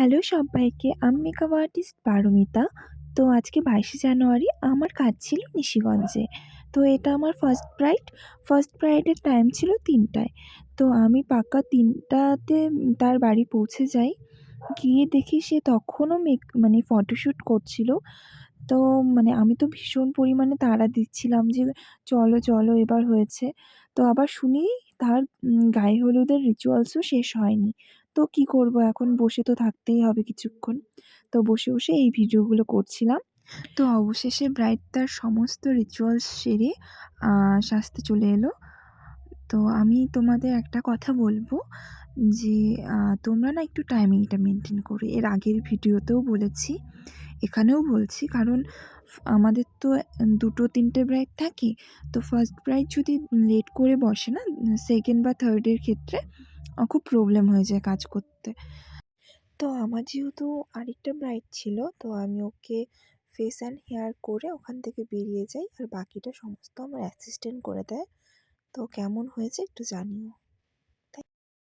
Hello সব্বাইকে, আমি makeup artist Paromita. তো আজকে 22শে জানুয়ারি আমার কাজ ছিল নিশিগঞ্জে। তো এটা আমার ফার্স্ট ব্রাইডের টাইম ছিল ৩টায়। তো আমি পাক্কা ৩টাতে তার বাড়ি পৌঁছে যাই। গিয়ে দেখি সে তখনও মানে ফটোশ্যুট করছিল। তো মানে আমি তো ভীষণ পরিমাণে তাড়া দিচ্ছিলাম যে, "চলো, চলো এবার হয়েছে।" তো আবার শুনি তার গায়ে হলুদের রিচুয়ালসও শেষ হয়নি। তো কি করব এখন, বসে তো থাকতেই হবে কিছুক্ষণ। তো বসে, বসে এই ভিডিওগুলো করছিলাম। তো অবশেষে ব্রাইড তার সমস্ত রিচুয়ালস সেরে আ সাজতে চলে এলো। তো আমি তোমাদের একটা কথা বলব যে তোমরা না একটু টাইমিংটা মেইনটেইন করো। এর আগের ভিডিওতেও বলেছি, এখানেও বলছি। কারণ আমাদের তো ২টো-৩টে ব্রাইড থাকে। তো ফার্স্ট ব্রাইড যদি লেট করে বসে না, সেকেন্ড বা থার্ড এর ক্ষেত্রে খুব প্রবলেম হয়ে যায় কাজ করতে। তো আমার যেহেতু আরেকটা ব্রাইড ছিল, তো আমি ওকে ফেস অ্যান্ড হেয়ার করে ওখান থেকে বেরিয়ে যাই। আর বাকিটা সমস্ত আমার অ্যাসিস্ট্যান্ট করে দেয়। তো কেমন হয়েছে একটু জানিও।